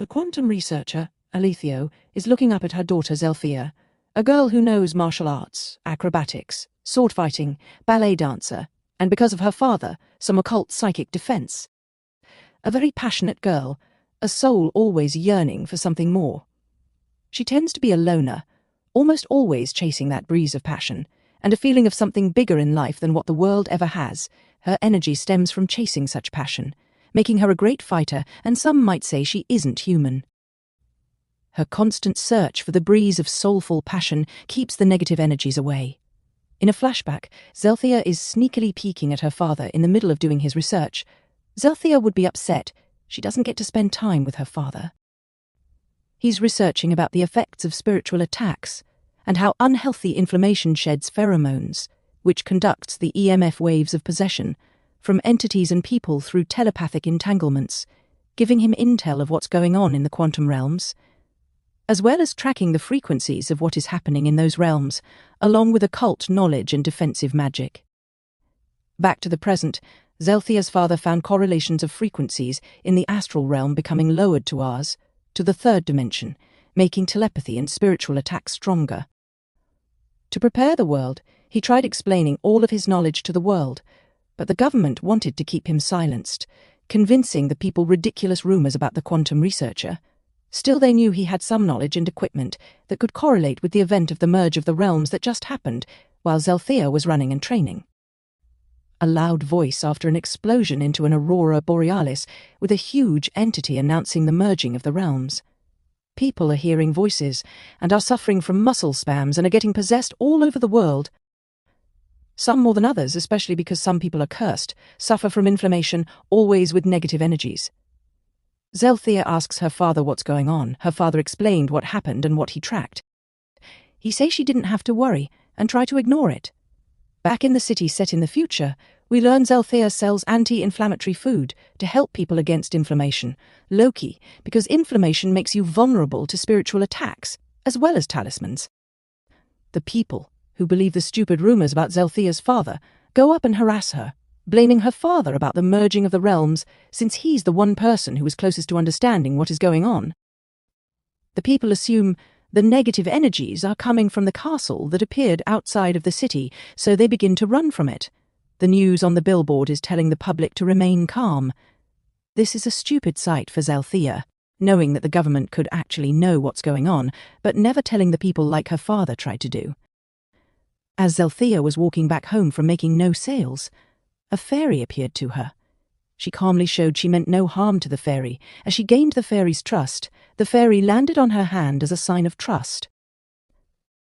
The quantum researcher, Alethio, is looking up at her daughter Zeltheia, a girl who knows martial arts, acrobatics, sword fighting, ballet dancer, and because of her father, some occult psychic defense. A very passionate girl, a soul always yearning for something more. She tends to be a loner, almost always chasing that breeze of passion, and a feeling of something bigger in life than what the world ever has. Her energy stems from chasing such passion, making her a great fighter, and some might say she isn't human. Her constant search for the breeze of soulful passion keeps the negative energies away. In a flashback, Zeltheia is sneakily peeking at her father in the middle of doing his research. Zeltheia would be upset. She doesn't get to spend time with her father. He's researching about the effects of spiritual attacks and how unhealthy inflammation sheds pheromones, which conducts the EMF waves of possession from entities and people through telepathic entanglements, giving him intel of what's going on in the quantum realms, as well as tracking the frequencies of what is happening in those realms, along with occult knowledge and defensive magic. Back to the present, Zeltheia's father found correlations of frequencies in the astral realm becoming lowered to ours, to the third dimension, making telepathy and spiritual attacks stronger. To prepare the world, he tried explaining all of his knowledge to the world, but the government wanted to keep him silenced, convincing the people ridiculous rumours about the quantum researcher. Still, they knew he had some knowledge and equipment that could correlate with the event of the merge of the realms that just happened while Zeltheia was running and training. A loud voice after an explosion into an aurora borealis with a huge entity announcing the merging of the realms. People are hearing voices and are suffering from muscle spasms and are getting possessed all over the world. Some more than others, especially because some people are cursed, suffer from inflammation, always with negative energies. Zeltheia asks her father what's going on. Her father explained what happened and what he tracked. He says she didn't have to worry and try to ignore it. Back in the city set in the future, we learn Zeltheia sells anti-inflammatory food to help people against inflammation, low-key, because inflammation makes you vulnerable to spiritual attacks, as well as talismans. The people, who believe the stupid rumours about Zeltheia's father, go up and harass her, blaming her father about the merging of the realms, since he's the one person who is closest to understanding what is going on. The people assume the negative energies are coming from the castle that appeared outside of the city, so they begin to run from it. The news on the billboard is telling the public to remain calm. This is a stupid sight for Zeltheia, knowing that the government could actually know what's going on, but never telling the people like her father tried to do. As Zeltheia was walking back home from making no sales, a fairy appeared to her. She calmly showed she meant no harm to the fairy. As she gained the fairy's trust, the fairy landed on her hand as a sign of trust.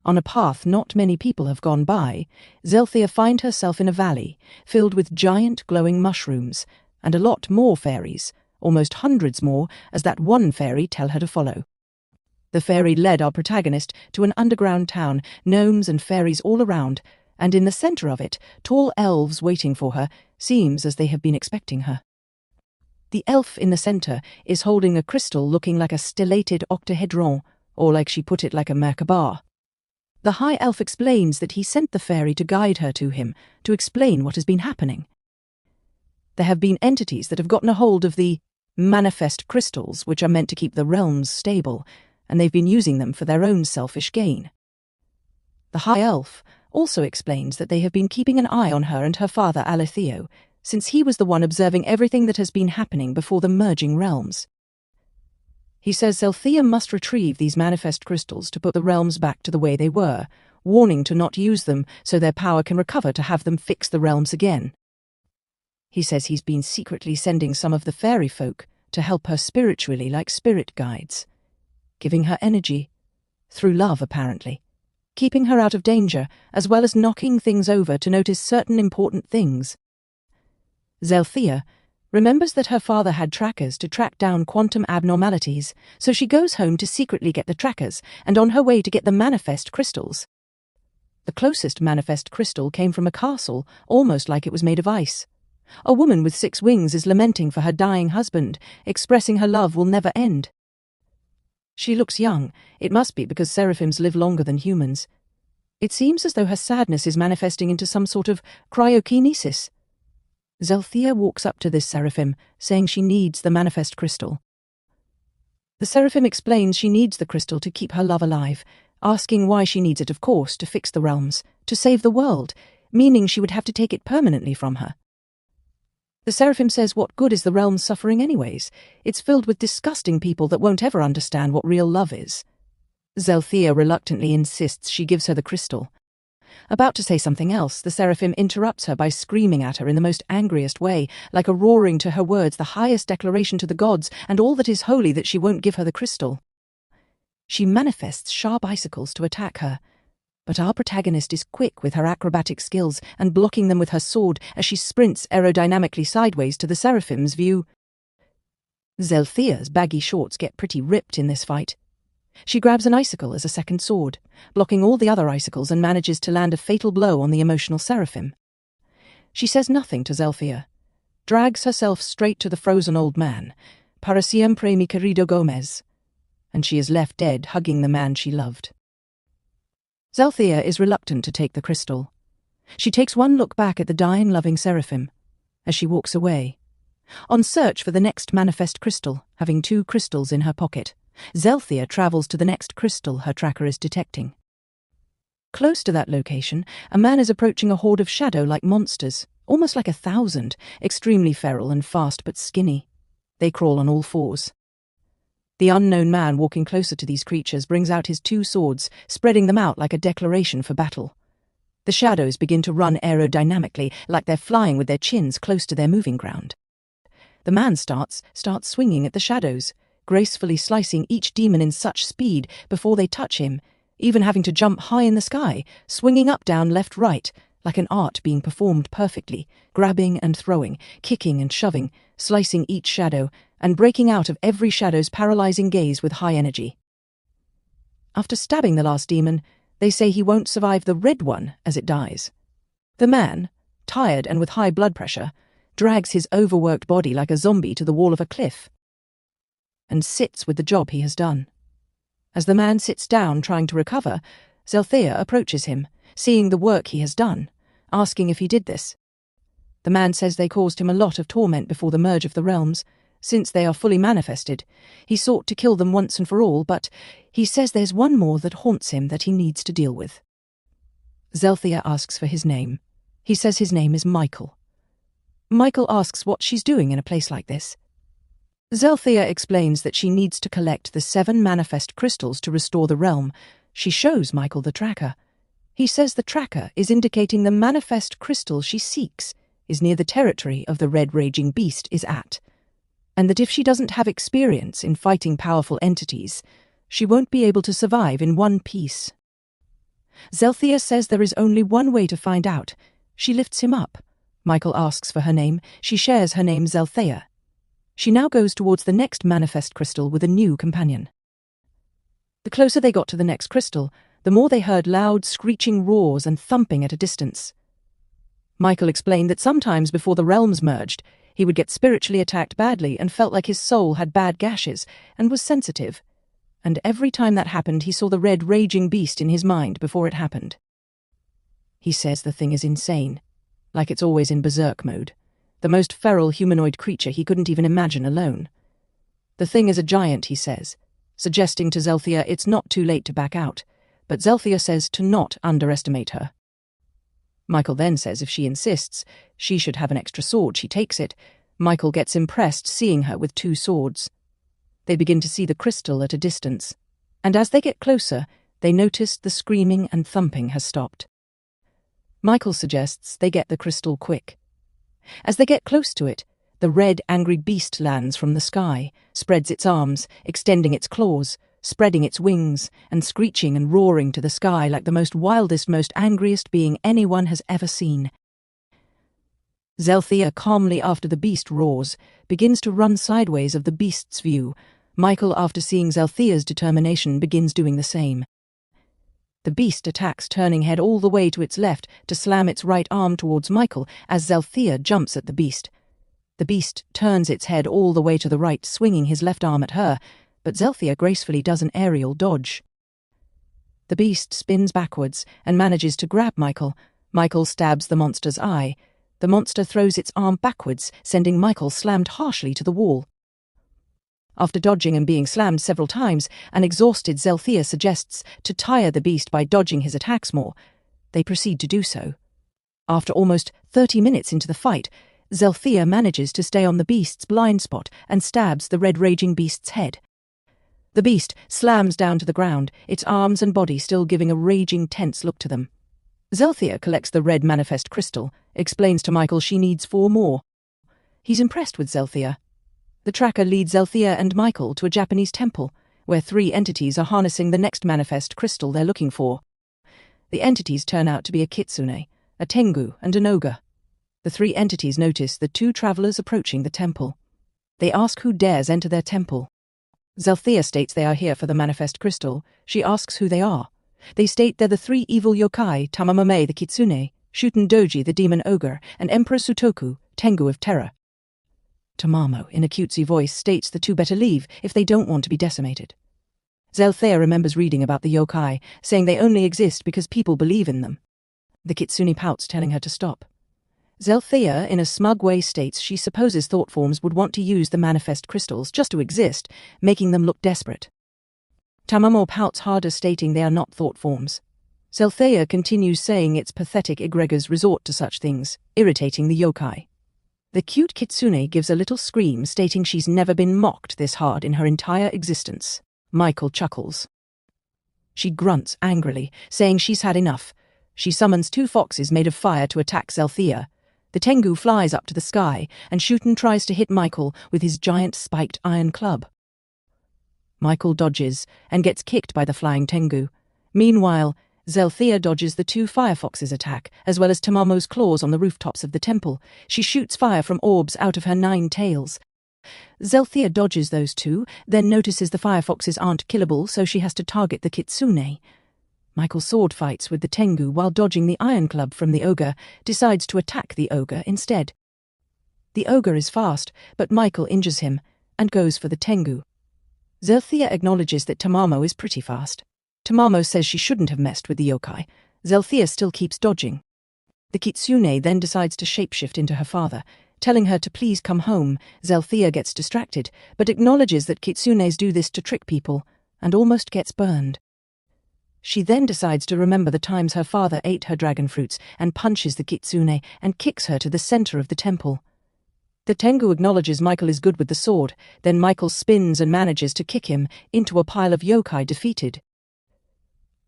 On a path not many people have gone by, Zeltheia finds herself in a valley filled with giant glowing mushrooms, and a lot more fairies, almost hundreds more, as that one fairy tell her to follow. The fairy led our protagonist to an underground town, gnomes and fairies all around, and in the centre of it, tall elves waiting for her, seems as they have been expecting her. The elf in the centre is holding a crystal looking like a stellated octahedron, or like she put it, like a Merkaba. The high elf explains that he sent the fairy to guide her to him, to explain what has been happening. There have been entities that have gotten a hold of the manifest crystals, which are meant to keep the realms stable, and they've been using them for their own selfish gain. The high elf also explains that they have been keeping an eye on her and her father Alethio, since he was the one observing everything that has been happening before the merging realms. He says Zeltheia must retrieve these manifest crystals to put the realms back to the way they were, warning to not use them so their power can recover to have them fix the realms again. He says he's been secretly sending some of the fairy folk to help her spiritually like spirit guides, giving her energy, through love apparently, keeping her out of danger, as well as knocking things over to notice certain important things. Zeltheia remembers that her father had trackers to track down quantum abnormalities, so she goes home to secretly get the trackers and on her way to get the manifest crystals. The closest manifest crystal came from a castle, almost like it was made of ice. A woman with 6 wings is lamenting for her dying husband, expressing her love will never end. She looks young. It must be because seraphims live longer than humans. It seems as though her sadness is manifesting into some sort of cryokinesis. Zeltheia walks up to this seraphim, saying she needs the manifest crystal. The seraphim explains she needs the crystal to keep her love alive, asking why she needs it, of course, to fix the realms, to save the world, meaning she would have to take it permanently from her. The seraphim says what good is the realm's suffering anyways? It's filled with disgusting people that won't ever understand what real love is. Zeltheia reluctantly insists she gives her the crystal. About to say something else, the seraphim interrupts her by screaming at her in the most angriest way, like a roaring to her words, the highest declaration to the gods and all that is holy, that she won't give her the crystal. She manifests sharp icicles to attack her, but our protagonist is quick with her acrobatic skills and blocking them with her sword as she sprints aerodynamically sideways to the seraphim's view. Zeltheia's baggy shorts get pretty ripped in this fight. She grabs an icicle as a second sword, blocking all the other icicles, and manages to land a fatal blow on the emotional seraphim. She says nothing to Zeltheia, drags herself straight to the frozen old man, para siempre mi querido Gomez, and she is left dead hugging the man she loved. Zeltheia is reluctant to take the crystal. She takes one look back at the dying, loving seraphim as she walks away. On search for the next manifest crystal, having 2 crystals in her pocket, Zeltheia travels to the next crystal her tracker is detecting. Close to that location, a man is approaching a horde of shadow-like monsters, almost like 1,000, extremely feral and fast but skinny. They crawl on all fours. The unknown man walking closer to these creatures brings out his 2 swords, spreading them out like a declaration for battle. The shadows begin to run aerodynamically, like they're flying with their chins close to their moving ground. The man starts swinging at the shadows, gracefully slicing each demon in such speed before they touch him, even having to jump high in the sky, swinging up, down, left, right, like an art being performed perfectly, grabbing and throwing, kicking and shoving, slicing each shadow, and breaking out of every shadow's paralyzing gaze with high energy. After stabbing the last demon, they say he won't survive the red one as it dies. The man, tired and with high blood pressure, drags his overworked body like a zombie to the wall of a cliff and sits with the job he has done. As the man sits down trying to recover, Zeltheia approaches him, seeing the work he has done, asking if he did this. The man says they caused him a lot of torment before the merge of the realms. Since they are fully manifested, he sought to kill them once and for all, but he says there's one more that haunts him that he needs to deal with. Zeltheia asks for his name. He says his name is Michael. Michael asks what she's doing in a place like this. Zeltheia explains that she needs to collect the 7 manifest crystals to restore the realm. She shows Michael the tracker. He says the tracker is indicating the manifest crystal she seeks is near the territory of the red raging beast is at, and that if she doesn't have experience in fighting powerful entities, she won't be able to survive in one piece. Zeltheia says there is only one way to find out. She lifts him up. Michael asks for her name. She shares her name, Zeltheia. She now goes towards the next manifest crystal with a new companion. The closer they got to the next crystal, the more they heard loud, screeching roars and thumping at a distance. Michael explained that sometimes before the realms merged, he would get spiritually attacked badly and felt like his soul had bad gashes and was sensitive. And every time that happened, he saw the red raging beast in his mind before it happened. He says the thing is insane, like it's always in berserk mode. The most feral humanoid creature he couldn't even imagine alone. The thing is a giant, he says, suggesting to Zeltheia it's not too late to back out, but Zeltheia says to not underestimate her. Michael then says if she insists she should have an extra sword, she takes it. Michael gets impressed seeing her with 2 swords. They begin to see the crystal at a distance, and as they get closer, they notice the screaming and thumping has stopped. Michael suggests they get the crystal quick. As they get close to it, the red, angry beast lands from the sky, spreads its arms, extending its claws, spreading its wings, and screeching and roaring to the sky like the most wildest, most angriest being anyone has ever seen. Zeltheia, calmly after the beast roars, begins to run sideways of the beast's view. Michael, after seeing Zeltheia's determination, begins doing the same. The beast attacks, turning head all the way to its left to slam its right arm towards Michael as Zeltheia jumps at the beast. The beast turns its head all the way to the right, swinging his left arm at her, but Zeltheia gracefully does an aerial dodge. The beast spins backwards and manages to grab Michael. Michael stabs the monster's eye. The monster throws its arm backwards, sending Michael slammed harshly to the wall. After dodging and being slammed several times, an exhausted Zeltheia suggests to tire the beast by dodging his attacks more. They proceed to do so. After almost 30 minutes into the fight, Zeltheia manages to stay on the beast's blind spot and stabs the red raging beast's head. The beast slams down to the ground, its arms and body still giving a raging, tense look to them. Zeltheia collects the red manifest crystal, explains to Michael she needs 4 more. He's impressed with Zeltheia. The tracker leads Zeltheia and Michael to a Japanese temple, where 3 entities are harnessing the next manifest crystal they're looking for. The entities turn out to be a kitsune, a tengu, and an ogre. The 3 entities notice the 2 travelers approaching the temple. They ask who dares enter their temple. Zeltheia states they are here for the manifest crystal. She asks who they are. They state they're the 3 evil yokai, Tamamame the kitsune, Shuten Doji the demon ogre, and Emperor Sutoku, tengu of terror. Tamamo, in a cutesy voice, states the 2 better leave if they don't want to be decimated. Zeltheia remembers reading about the yokai, saying they only exist because people believe in them. The kitsune pouts, telling her to stop. Zeltheia, in a smug way, states she supposes thought forms would want to use the manifest crystals just to exist, making them look desperate. Tamamo pouts harder, stating they are not thought forms. Zeltheia continues, saying it's pathetic egregors resort to such things, irritating the yokai. The cute kitsune gives a little scream, stating she's never been mocked this hard in her entire existence. Michael chuckles. She grunts angrily, saying she's had enough. She summons 2 foxes made of fire to attack Zeltheia. The tengu flies up to the sky, and Shuten tries to hit Michael with his giant spiked iron club. Michael dodges and gets kicked by the flying tengu. Meanwhile, Zeltheia dodges the 2 firefoxes' attack, as well as Tamamo's claws on the rooftops of the temple. She shoots fire from orbs out of her 9 tails. Zeltheia dodges those 2, then notices the firefoxes aren't killable, so she has to target the kitsune. Michael sword fights with the tengu while dodging the iron club from the ogre, decides to attack the ogre instead. The ogre is fast, but Michael injures him and goes for the tengu. Zeltheia acknowledges that Tamamo is pretty fast. Tamamo says she shouldn't have messed with the yokai. Zeltheia still keeps dodging. The kitsune then decides to shapeshift into her father, telling her to please come home. Zeltheia gets distracted, but acknowledges that kitsunes do this to trick people, and almost gets burned. She then decides to remember the times her father ate her dragon fruits and punches the kitsune and kicks her to the center of the temple. The tengu acknowledges Michael is good with the sword, then Michael spins and manages to kick him into a pile of yokai defeated.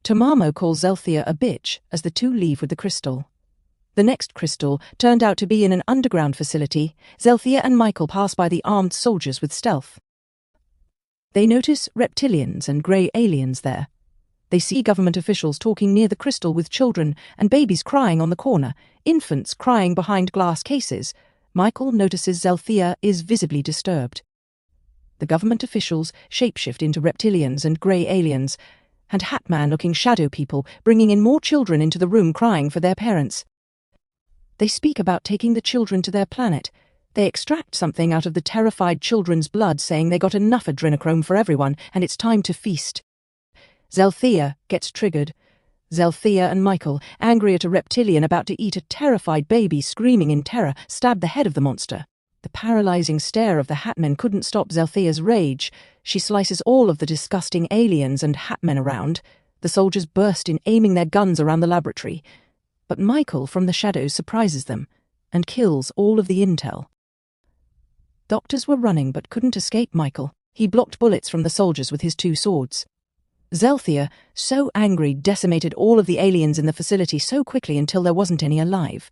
Tamamo calls Zeltheia a bitch as the 2 leave with the crystal. The next crystal turned out to be in an underground facility. Zeltheia and Michael pass by the armed soldiers with stealth. They notice reptilians and grey aliens there. They see government officials talking near the crystal with children and babies crying on the corner, infants crying behind glass cases. Michael notices Zeltheia is visibly disturbed. The government officials shapeshift into reptilians and grey aliens, and Hatman-looking shadow people bringing in more children into the room crying for their parents. They speak about taking the children to their planet. They extract something out of the terrified children's blood, saying they got enough adrenochrome for everyone and it's time to feast. Zeltheia gets triggered. Zeltheia and Michael, angry at a reptilian about to eat a terrified baby screaming in terror, stab the head of the monster. The paralyzing stare of the Hatmen couldn't stop Zeltheia's rage. She slices all of the disgusting aliens and Hatmen around. The soldiers burst in, aiming their guns around the laboratory. But Michael from the shadows surprises them and kills all of the intel. Doctors were running but couldn't escape Michael. He blocked bullets from the soldiers with his 2 swords. Zeltheia, so angry, decimated all of the aliens in the facility so quickly until there wasn't any alive.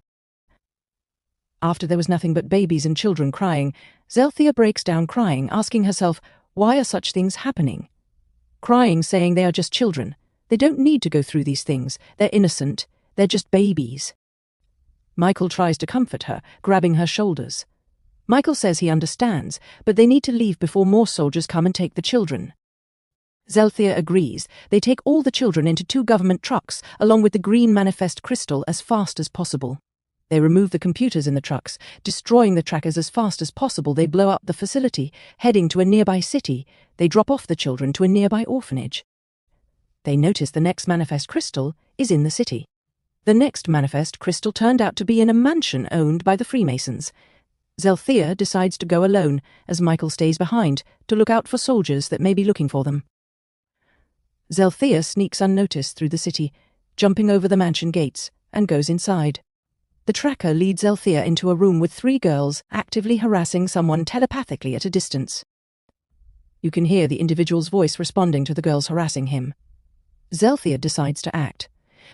After there was nothing but babies and children crying, Zeltheia breaks down crying, asking herself, why are such things happening? Crying, saying they are just children. They don't need to go through these things. They're innocent. They're just babies. Michael tries to comfort her, grabbing her shoulders. Michael says he understands, but they need to leave before more soldiers come and take the children. Zeltheia agrees. They take all the children into 2 government trucks, along with the green manifest crystal, as fast as possible. They remove the computers in the trucks, destroying the trackers as fast as possible. They blow up the facility, heading to a nearby city. They drop off the children to a nearby orphanage. They notice the next manifest crystal is in the city. The next manifest crystal turned out to be in a mansion owned by the Freemasons. Zeltheia decides to go alone as Michael stays behind to look out for soldiers that may be looking for them. Zeltheia sneaks unnoticed through the city, jumping over the mansion gates, and goes inside. The tracker leads Zeltheia into a room with 3 girls actively harassing someone telepathically at a distance. You can hear the individual's voice responding to the girls harassing him. Zeltheia decides to act,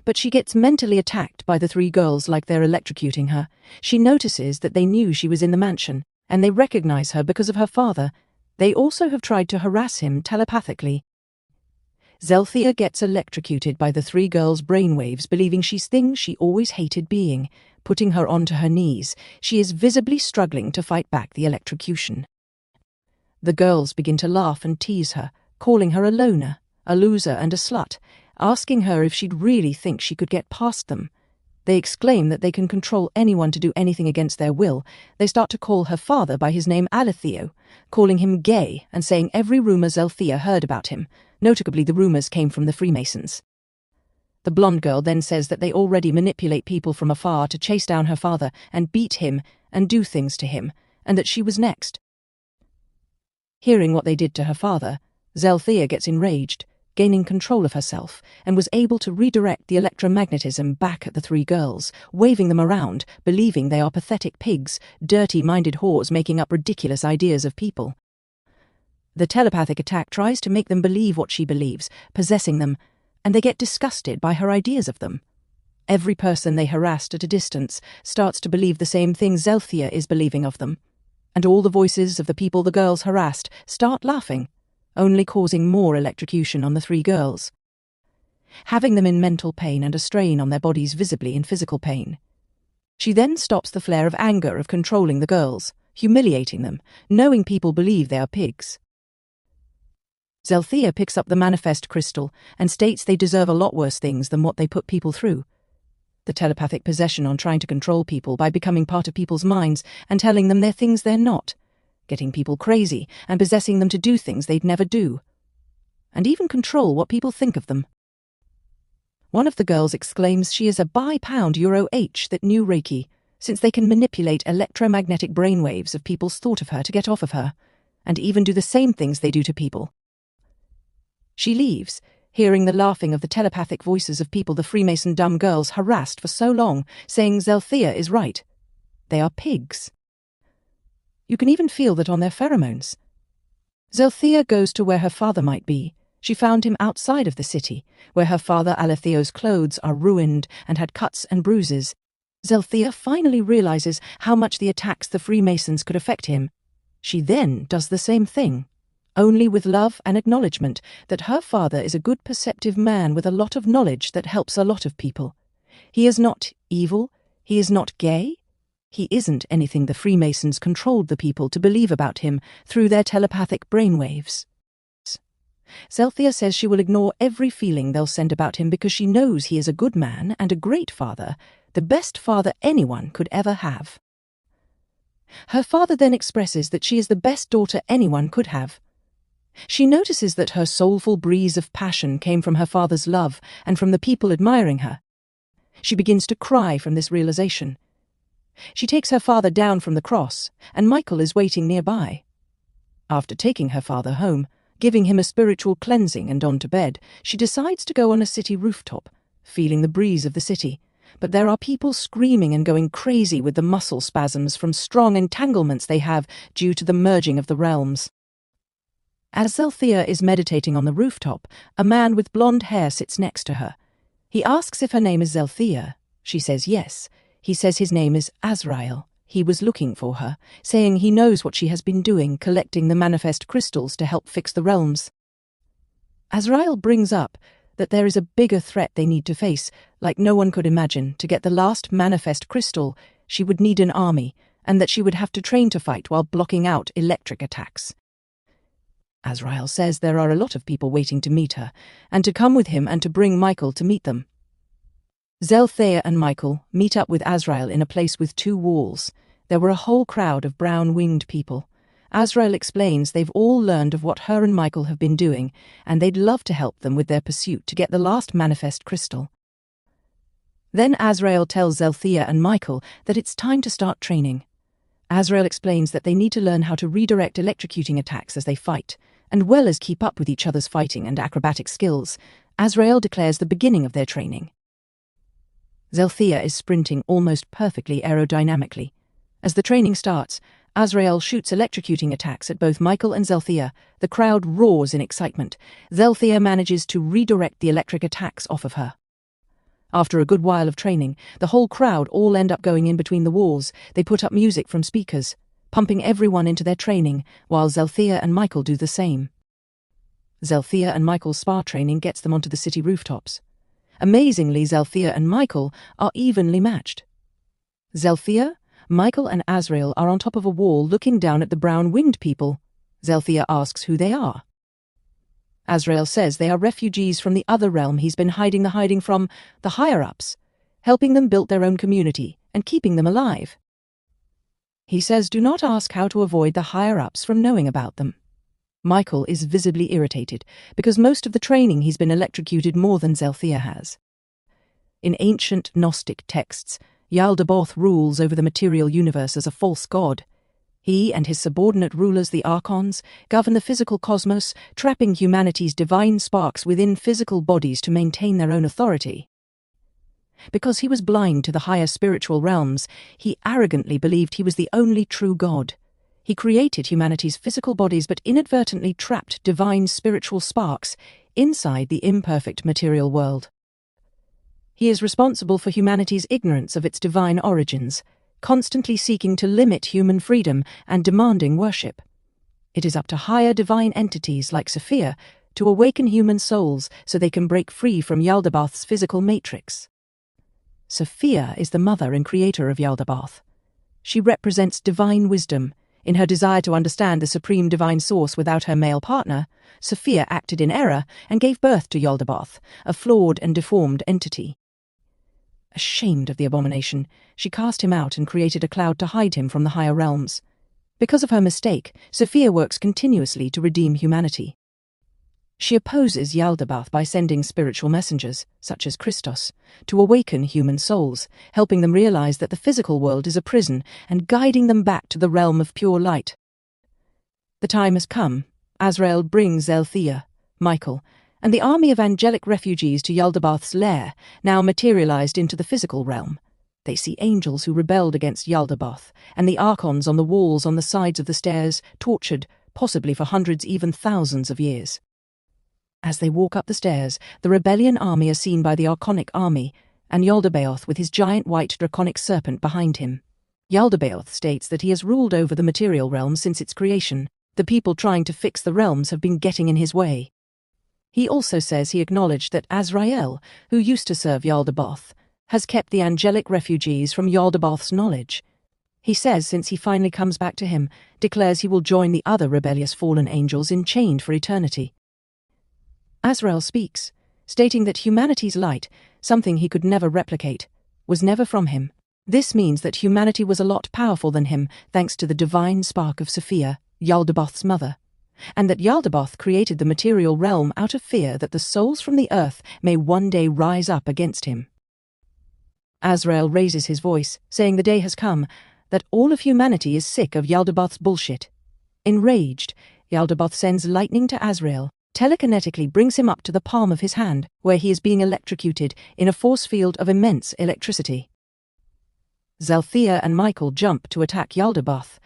but she gets mentally attacked by the 3 girls like they're electrocuting her. She notices that they knew she was in the mansion, and they recognize her because of her father. They also have tried to harass him telepathically. Zeltheia gets electrocuted by the 3 girls' brainwaves, believing she's things she always hated being, putting her onto her knees. She is visibly struggling to fight back the electrocution. The girls begin to laugh and tease her, calling her a loner, a loser and a slut, asking her if she'd really think she could get past them. They exclaim that they can control anyone to do anything against their will. They start to call her father by his name Aletheo, calling him gay and saying every rumour Zeltheia heard about him. Notably, the rumours came from the Freemasons. The blonde girl then says that they already manipulate people from afar to chase down her father and beat him and do things to him, and that she was next. Hearing what they did to her father, Zeltheia gets enraged, gaining control of herself, and was able to redirect the electromagnetism back at the 3 girls, waving them around, believing they are pathetic pigs, dirty-minded whores making up ridiculous ideas of people. The telepathic attack tries to make them believe what she believes, possessing them, and they get disgusted by her ideas of them. Every person they harassed at a distance starts to believe the same thing Zeltheia is believing of them, and all the voices of the people the girls harassed start laughing, only causing more electrocution on the 3 girls, having them in mental pain and a strain on their bodies visibly in physical pain. She then stops the flare of anger of controlling the girls, humiliating them, knowing people believe they are pigs. Zeltheia picks up the manifest crystal and states they deserve a lot worse things than what they put people through. The telepathic possession on trying to control people by becoming part of people's minds and telling them they're things they're not, getting people crazy and possessing them to do things they'd never do, and even control what people think of them. One of the girls exclaims she is a bi-pound Euro H that knew Reiki, since they can manipulate electromagnetic brainwaves of people's thought of her to get off of her, and even do the same things they do to people. She leaves, hearing the laughing of the telepathic voices of people the Freemason dumb girls harassed for so long, saying Zeltheia is right. They are pigs. You can even feel that on their pheromones. Zeltheia goes to where her father might be. She found him outside of the city, where her father Aletheo's clothes are ruined and had cuts and bruises. Zeltheia finally realizes how much the attacks the Freemasons could affect him. She then does the same thing, only with love and acknowledgement that her father is a good perceptive man with a lot of knowledge that helps a lot of people. He is not evil, he is not gay, he isn't anything the Freemasons controlled the people to believe about him through their telepathic brainwaves. Zeltheia says she will ignore every feeling they'll send about him because she knows he is a good man and a great father, the best father anyone could ever have. Her father then expresses that she is the best daughter anyone could have. She notices that her soulful breeze of passion came from her father's love and from the people admiring her. She begins to cry from this realization. She takes her father down from the cross, and Michael is waiting nearby. After taking her father home, giving him a spiritual cleansing and on to bed, she decides to go on a city rooftop, feeling the breeze of the city. But there are people screaming and going crazy with the muscle spasms from strong entanglements they have due to the merging of the realms. As Zeltheia is meditating on the rooftop, a man with blonde hair sits next to her. He asks if her name is Zeltheia. She says yes. He says his name is Azrael. He was looking for her, saying he knows what she has been doing, collecting the manifest crystals to help fix the realms. Azrael brings up that there is a bigger threat they need to face, like no one could imagine. To get the last manifest crystal, she would need an army, and that she would have to train to fight while blocking out electric attacks. Azrael says there are a lot of people waiting to meet her, and to come with him and to bring Michael to meet them. Zeltheia and Michael meet up with Azrael in a place with 2 walls. There were a whole crowd of brown-winged people. Azrael explains they've all learned of what her and Michael have been doing, and they'd love to help them with their pursuit to get the last manifest crystal. Then Azrael tells Zeltheia and Michael that it's time to start training. Azrael explains that they need to learn how to redirect electrocuting attacks as they fight, and well as keep up with each other's fighting and acrobatic skills. Azrael declares the beginning of their training. Zeltheia is sprinting almost perfectly aerodynamically. As the training starts, Azrael shoots electrocuting attacks at both Michael and Zeltheia. The crowd roars in excitement. Zeltheia manages to redirect the electric attacks off of her. After a good while of training, the whole crowd all end up going in between the walls. They put up music from speakers, pumping everyone into their training, while Zeltheia and Michael do the same. Zeltheia and Michael's spa training gets them onto the city rooftops. Amazingly, Zeltheia and Michael are evenly matched. Zeltheia, Michael and Azrael are on top of a wall looking down at the brown-winged people. Zeltheia asks who they are. Azrael says they are refugees from the other realm he's been hiding from, the higher-ups, helping them build their own community and keeping them alive. He says do not ask how to avoid the higher-ups from knowing about them. Michael is visibly irritated because most of the training he's been electrocuted more than Zeltheia has. In ancient Gnostic texts, Yaldabaoth rules over the material universe as a false god. He and his subordinate rulers, the Archons, govern the physical cosmos, trapping humanity's divine sparks within physical bodies to maintain their own authority. Because he was blind to the higher spiritual realms, he arrogantly believed he was the only true god. He created humanity's physical bodies but inadvertently trapped divine spiritual sparks inside the imperfect material world. He is responsible for humanity's ignorance of its divine origins, constantly seeking to limit human freedom and demanding worship. It is up to higher divine entities like Sophia to awaken human souls so they can break free from Yaldabaoth's physical matrix. Sophia is the mother and creator of Yaldabaoth. She represents divine wisdom. In her desire to understand the supreme divine source without her male partner, Sophia acted in error and gave birth to Yaldabaoth, a flawed and deformed entity. Ashamed of the abomination, she cast him out and created a cloud to hide him from the higher realms. Because of her mistake, Sophia works continuously to redeem humanity. She opposes Yaldabaoth by sending spiritual messengers, such as Christos, to awaken human souls, helping them realize that the physical world is a prison and guiding them back to the realm of pure light. The time has come. Azrael brings Zeltheia, Michael, and the army of angelic refugees to Yaldabaoth's lair, now materialized into the physical realm. They see angels who rebelled against Yaldabaoth, and the archons on the walls on the sides of the stairs, tortured, possibly for hundreds, even thousands of years. As they walk up the stairs, the rebellion army are seen by the Archonic army, and Yaldabaoth with his giant white draconic serpent behind him. Yaldabaoth states that he has ruled over the material realm since its creation. The people trying to fix the realms have been getting in his way. He also says he acknowledged that Azrael, who used to serve Yaldabaoth, has kept the angelic refugees from Yaldabaoth's knowledge. He says since he finally comes back to him, declares he will join the other rebellious fallen angels enchained for eternity. Azrael speaks, stating that humanity's light, something he could never replicate, was never from him. This means that humanity was a lot powerful than him thanks to the divine spark of Sophia, Yaldabaoth's mother, and that Yaldabaoth created the material realm out of fear that the souls from the earth may one day rise up against him. Azrael raises his voice, saying the day has come, that all of humanity is sick of Yaldabaoth's bullshit. Enraged, Yaldabaoth sends lightning to Azrael, telekinetically brings him up to the palm of his hand, where he is being electrocuted in a force field of immense electricity. Zeltheia and Michael jump to attack Yaldabaoth,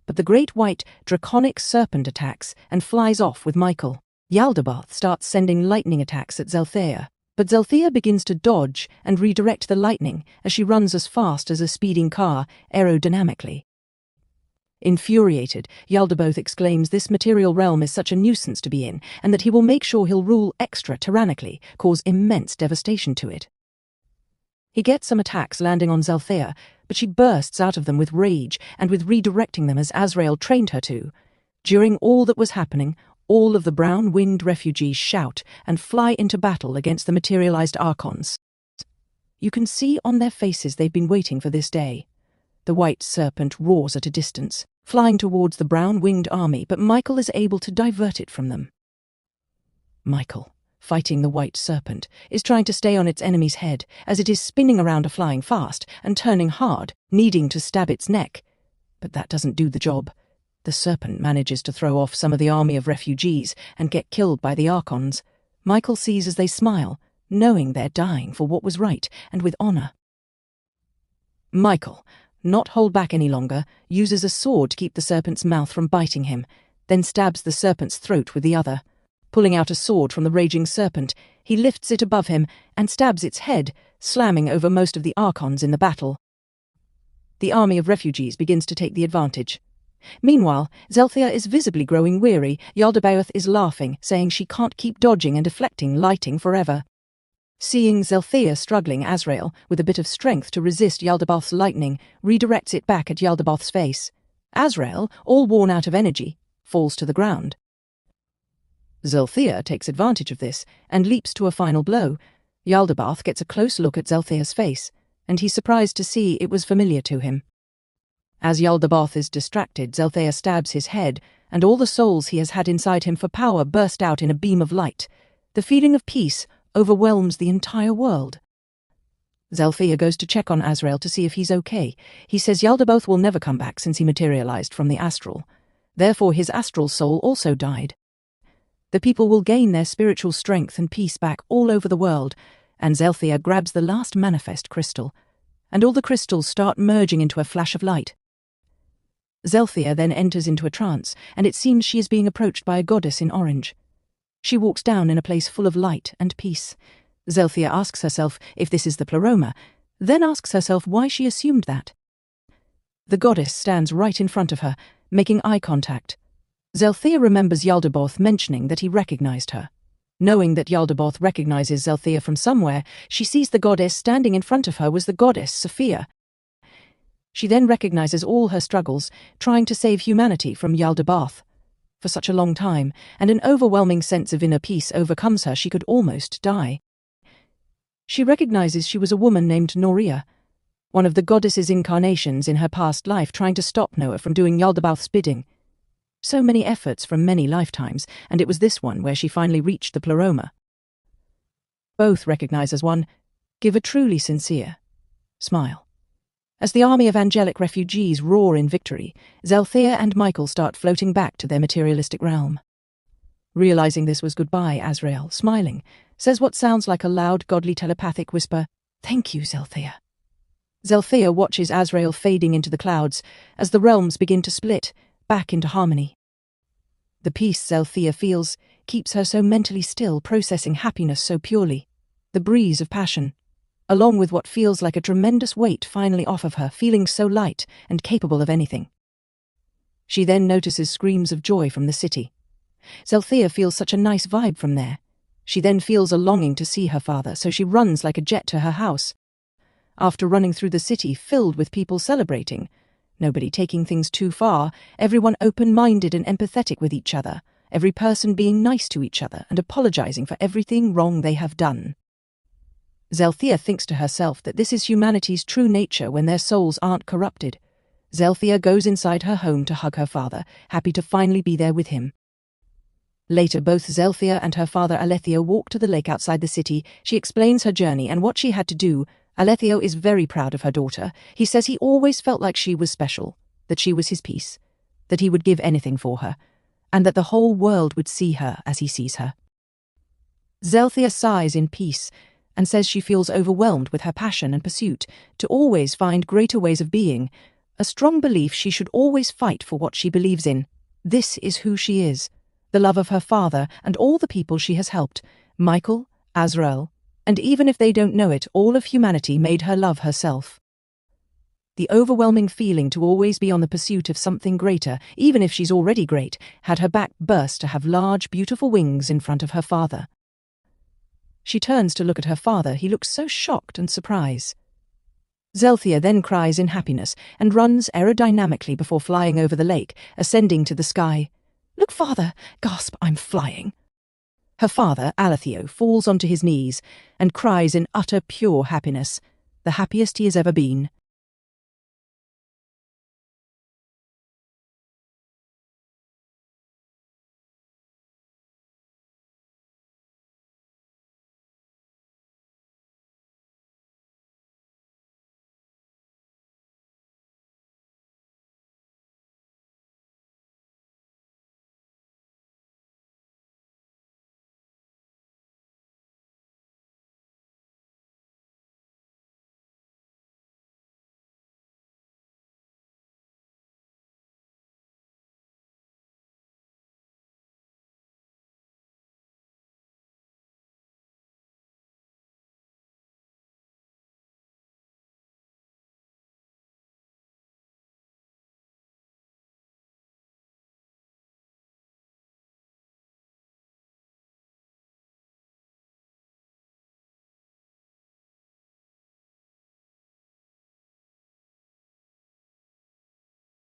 but the great white draconic serpent attacks and flies off with Michael. Yaldabaoth starts sending lightning attacks at Zeltheia, but Zeltheia begins to dodge and redirect the lightning as she runs as fast as a speeding car, aerodynamically. Infuriated, Yaldabaoth exclaims this material realm is such a nuisance to be in, and that he will make sure he'll rule extra tyrannically, cause immense devastation to it. He gets some attacks landing on Zeltheia, but she bursts out of them with rage and with redirecting them as Azrael trained her to. During all that was happening, all of the brown-winged refugees shout and fly into battle against the materialized archons. You can see on their faces they've been waiting for this day. The white serpent roars at a distance, flying towards the brown-winged army, but Michael is able to divert it from them. Michael, fighting the white serpent, is trying to stay on its enemy's head as it is spinning around, flying fast and turning hard, needing to stab its neck. but that doesn't do the job. The serpent manages to throw off some of the army of refugees and get killed by the Archons. Michael sees as they smile, knowing they're dying for what was right and with honor. Michael, not hold back any longer, uses a sword to keep the serpent's mouth from biting him, then stabs the serpent's throat with the other. Pulling out a sword from the raging serpent, he lifts it above him and stabs its head, slamming over most of the Archons in the battle. The army of refugees begins to take the advantage. Meanwhile, Zeltheia is visibly growing weary. Yaldabaoth is laughing, saying she can't keep dodging and deflecting lighting forever. Seeing Zeltheia struggling, Azrael, with a bit of strength to resist Yaldabaoth's lightning, redirects it back at Yaldabaoth's face. Azrael, all worn out of energy, falls to the ground. Zeltheia takes advantage of this and leaps to a final blow. Yaldabaoth gets a close look at Zeltheia's face, and he's surprised to see it was familiar to him. As Yaldabaoth is distracted, Zeltheia stabs his head, and all the souls he has had inside him for power burst out in a beam of light. The feeling of peace overwhelms the entire world. Zeltheia goes to check on Azrael to see if he's okay. He says Yaldabaoth will never come back since he materialized from the astral. Therefore his astral soul also died. The people will gain their spiritual strength and peace back all over the world, and Zeltheia grabs the last manifest crystal, and all the crystals start merging into a flash of light. Zeltheia then enters into a trance, and it seems she is being approached by a goddess in orange. She walks down in a place full of light and peace. Zeltheia asks herself if this is the Pleroma, then asks herself why she assumed that. The goddess stands right in front of her, making eye contact. Zeltheia remembers Yaldabaoth mentioning that he recognized her. Knowing that Yaldabaoth recognizes Zeltheia from somewhere, she sees the goddess standing in front of her was the goddess Sophia. She then recognizes all her struggles, trying to save humanity from Yaldabaoth. For such a long time, and an overwhelming sense of inner peace overcomes her, she could almost die. She recognizes she was a woman named Noria, one of the goddess's incarnations in her past life, trying to stop Noah from doing Yaldabaoth's bidding. So many efforts from many lifetimes, and it was this one where she finally reached the Pleroma. Both recognize as one, give a truly sincere smile. As the army of angelic refugees roar in victory, Zeltheia and Michael start floating back to their materialistic realm. Realizing this was goodbye, Azrael, smiling, says what sounds like a loud, godly telepathic whisper, "Thank you, Zeltheia." Zeltheia watches Azrael fading into the clouds as the realms begin to split, back into harmony. The peace Zeltheia feels keeps her so mentally still, processing happiness so purely. The breeze of passion, along with what feels like a tremendous weight finally off of her, feeling so light and capable of anything. She then notices screams of joy from the city. Zeltheia feels such a nice vibe from there. She then feels a longing to see her father, so she runs like a jet to her house. After running through the city filled with people celebrating, nobody taking things too far, everyone open-minded and empathetic with each other, every person being nice to each other and apologizing for everything wrong they have done. Zeltheia thinks to herself that this is humanity's true nature when their souls aren't corrupted. Zeltheia goes inside her home to hug her father, happy to finally be there with him. Later, both Zeltheia and her father Alethio walk to the lake outside the city. She explains her journey and what she had to do. Alethio is very proud of her daughter. He says he always felt like she was special, that she was his piece, that he would give anything for her, and that the whole world would see her as he sees her. Zeltheia sighs in peace and says she feels overwhelmed with her passion and pursuit to always find greater ways of being, a strong belief she should always fight for what she believes in. This is who she is, the love of her father and all the people she has helped, Michael, Azrael, and even if they don't know it, all of humanity made her love herself. The overwhelming feeling to always be on the pursuit of something greater, even if she's already great, had her back burst to have large, beautiful wings in front of her father. She turns to look at her father. He looks so shocked and surprised. Zeltheia then cries in happiness and runs aerodynamically before flying over the lake, ascending to the sky. "Look, father!" Gasp, "I'm flying." Her father, Alethio, falls onto his knees and cries in utter pure happiness, the happiest he has ever been.